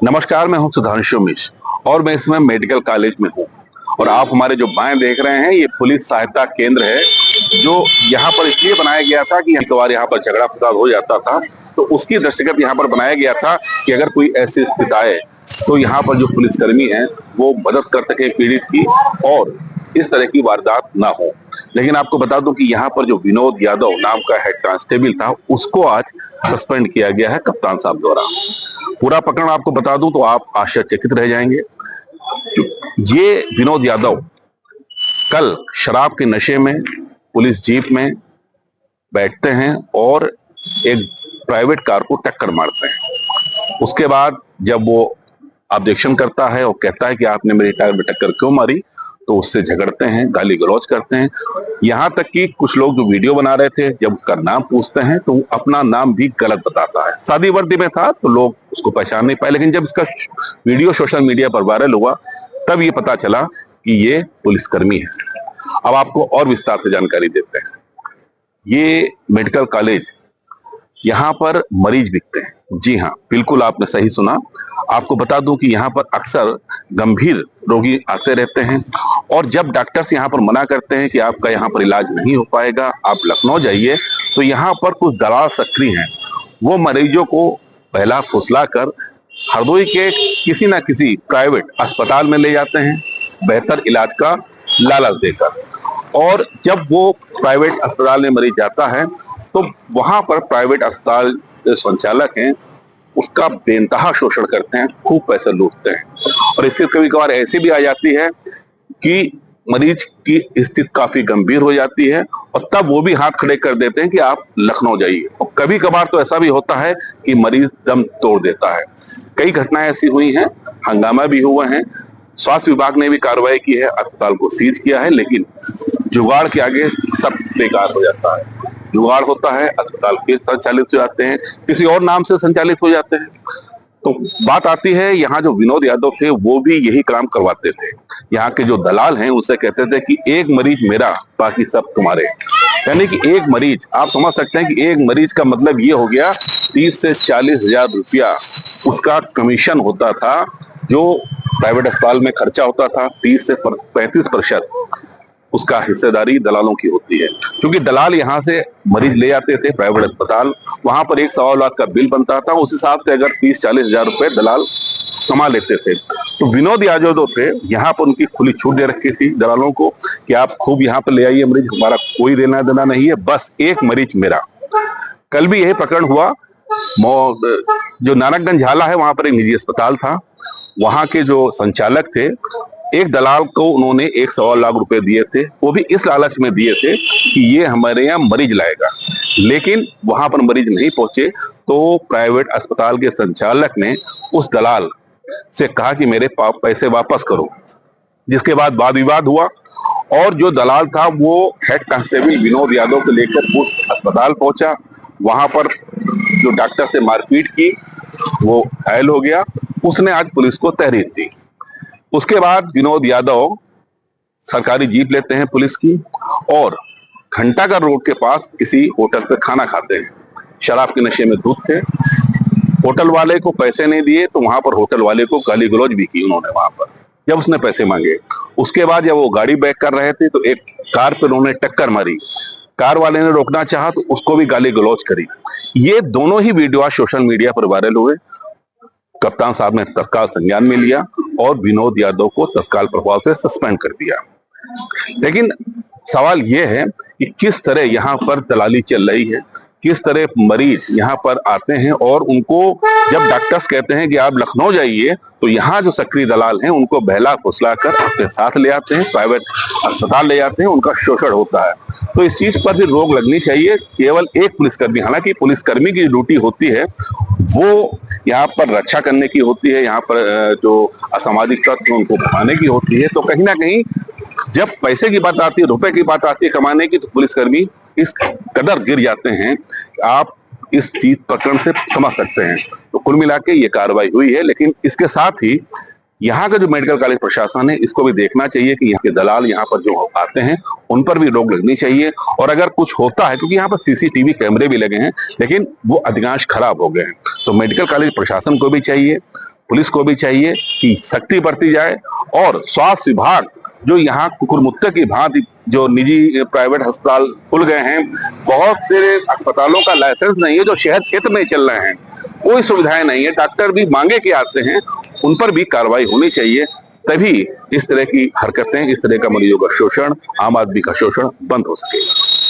नमस्कार, मैं हूं सुधांशु मिश्र और मैं इसमें मेडिकल कॉलेज में हूं। और आप हमारे जो बाएं देख रहे हैं ये पुलिस सहायता केंद्र है, जो यहाँ पर इसलिए बनाया गया था कि एक बार यहाँ पर झगड़ा फसाद हो जाता था, तो उसकी दृष्टिगत यहाँ पर बनाया गया था कि अगर कोई ऐसी स्थिति आए तो यहाँ पर जो पुलिसकर्मी हैं वो मदद कर सके पीड़ित की और इस तरह की वारदात ना हो। लेकिन आपको बता दूं कि यहाँ पर जो विनोद यादव नाम का हेड कांस्टेबल था उसको आज सस्पेंड किया गया है कप्तान साहब द्वारा। पूरा प्रकरण आपको बता दूं तो आप आश्चर्यचकित रह जाएंगे। ये विनोद यादव कल शराब के नशे में पुलिस जीप में बैठते हैं और एक प्राइवेट कार को टक्कर मारते हैं। उसके बाद जब वो ऑब्जेक्शन करता है और कहता है कि आपने मेरी कार में टक्कर क्यों मारी, तो उससे झगड़ते हैं, गाली गलौज करते हैं। यहाँ तक कि कुछ लोग जो वीडियो बना रहे थे जब उसका नाम पूछते हैं तो वो अपना नाम भी गलत बताता है। सादी वर्दी में था तो लोग उसको पहचान नहीं पाए, लेकिन जब इसका वीडियो सोशल मीडिया पर वायरल हुआ तब ये पता चला कि ये पुलिसकर्मी है। अब आपको और विस्तार से जानकारी देते हैं। ये मेडिकल कॉलेज, यहाँ पर मरीज बिकते हैं। जी हाँ, बिल्कुल आपने सही सुना। आपको बता दूं कि यहाँ पर अक्सर गंभीर रोगी आते रहते हैं और जब डॉक्टर्स यहाँ पर मना करते हैं कि आपका यहाँ पर इलाज नहीं हो पाएगा, आप लखनऊ जाइए, तो यहाँ पर कुछ दलाल सक्रिय हैं। वो मरीजों को पहला फुसला कर हरदोई के किसी ना किसी प्राइवेट अस्पताल में ले जाते हैं बेहतर इलाज का लालच देकर। और जब वो प्राइवेट अस्पताल में मरीज जाता है तो वहां पर प्राइवेट अस्पताल जो संचालक हैं उसका बेइंतहा शोषण करते हैं, खूब पैसे लूटते हैं। और स्थिति कभी कभार ऐसी भी आ जाती है कि मरीज की स्थिति काफी गंभीर हो जाती है और तब वो भी हाथ खड़े कर देते हैं कि आप लखनऊ जाइए। और कभी कभार तो ऐसा भी होता है कि मरीज दम तोड़ देता है। कई घटनाएं ऐसी हुई हैं, हंगामा भी हुआ है। स्वास्थ्य विभाग ने भी कार्रवाई की है, अस्पताल को सीज किया है, लेकिन जुगाड़ के आगे सब बेकार हो जाता है। जुगाड़ होता है, अस्पताल फिर संचालित हो जाते हैं, किसी और नाम से संचालित हो जाते हैं। तो बात आती है, यहाँ जो विनोद यादव थे वो भी यही काम करवाते थे। यहाँ के जो दलाल हैं उनसे कहते थे कि एक मरीज मेरा, बाकी सब तुम्हारे। यानी कि एक मरीज, आप समझ सकते हैं कि एक मरीज का मतलब ये हो गया 30 से 40 हजार रुपया उसका कमीशन होता था। जो प्राइवेट अस्पताल में खर्चा होता था 30 से 35% उसका हिस्सेदारी दलालों की होती है। क्योंकि दलाल यहाँ से मरीज ले जाते थे प्राइवेट अस्पताल, वहां पर 1 लाख का बिल बनता था, उस हिसाब से अगर 30-40 हजार रुपए दलाल कमा लेते थे। तो विनोद यादव जो थे यहाँ पर उनकी खुली छूट दे रखी थी दलालों को कि आप खूब यहाँ पर ले आइए मरीज, हमारा कोई देना देना नहीं है, बस एक मरीज मेरा। कल भी यही प्रकरण हुआ। जो नानकगंज झाला है वहां पर एक निजी अस्पताल था, वहां के जो संचालक थे एक दलाल को उन्होंने 1 लाख रुपए दिए थे, वो भी इस लालच में दिए थे कि ये हमारे यहाँ मरीज लाएगा। लेकिन वहां पर मरीज नहीं पहुंचे तो प्राइवेट अस्पताल के संचालक ने उस दलाल से कहा कि मेरे पैसे वापस करो, जिसके बाद वाद विवाद हुआ और जो दलाल था वो हेड कांस्टेबल विनोद यादव को लेकर उस अस्पताल पहुंचा। वहां पर जो डॉक्टर से मारपीट की, वो घायल हो गया। उसने आज पुलिस को तहरीर दी। उसके बाद विनोद यादव सरकारी जीप लेते हैं पुलिस की और घंटाघर रोड के पास किसी होटल पे खाना खाते हैं। शराब के नशे में धुत थे। होटल वाले को पैसे नहीं दिए तो वहां पर होटल वाले को गाली गलौज भी की उन्होंने वहां पर, जब उसने पैसे मांगे। उसके बाद जब वो गाड़ी बैक कर रहे थे तो एक कार पे उन्होंने टक्कर मारी। कार वाले ने रोकना चाहा तो उसको भी गाली गलौज करी। ये दोनों ही वीडियो आज सोशल मीडिया पर वायरल हुए। कप्तान साहब ने तत्काल संज्ञान में लिया और विनोद यादव को तत्काल प्रभाव से सस्पेंड कर दिया। लेकिन सवाल यह है कि किस तरह यहाँ पर दलाली चल रही है, किस तरह मरीज यहाँ पर आते हैं और उनको जब डॉक्टर्स कहते हैं कि आप लखनऊ जाइए तो यहाँ जो सक्रिय दलाल हैं उनको बहला फुसला कर अपने साथ ले आते हैं, प्राइवेट अस्पताल ले जाते हैं, उनका शोषण होता है। तो इस चीज पर भी रोक लगनी चाहिए। केवल एक पुलिसकर्मी, हालांकि पुलिसकर्मी की ड्यूटी होती है वो यहाँ पर रक्षा करने की होती है, यहाँ पर जो असामाजिक तत्व उनको भगाने की होती है। तो कहीं ना कहीं जब पैसे की बात आती है, रुपए की बात आती है कमाने की, तो पुलिसकर्मी इस कदर गिर जाते हैं, आप इस चीज प्रकरण से समझ सकते हैं। तो कुल मिला के ये कार्रवाई हुई है, लेकिन इसके साथ ही यहाँ का जो मेडिकल कॉलेज प्रशासन है इसको भी देखना चाहिए कि यहाँ के दलाल यहाँ पर जो आते हैं उन पर भी रोक लगनी चाहिए। और अगर कुछ होता है, क्योंकि यहाँ पर सीसीटीवी कैमरे भी लगे हैं लेकिन वो अधिकांश खराब हो गए हैं, तो मेडिकल कॉलेज प्रशासन को भी चाहिए पुलिस को भी चाहिए कि सख्ती बरती जाए और स्वास्थ्य विभाग जो यहाँ कुकुरमुत्ते की भांति जो निजी प्राइवेट अस्पताल खुल गए हैं, बहुत से अस्पतालों का लाइसेंस नहीं है जो शहर क्षेत्र में चल रहे हैं, कोई सुविधाएं नहीं है, डॉक्टर भी मांगे के आते हैं, उन पर भी कार्रवाई होनी चाहिए। तभी इस तरह की हरकतें, इस तरह का मरीजों का शोषण, आम आदमी का शोषण बंद हो सकेगा।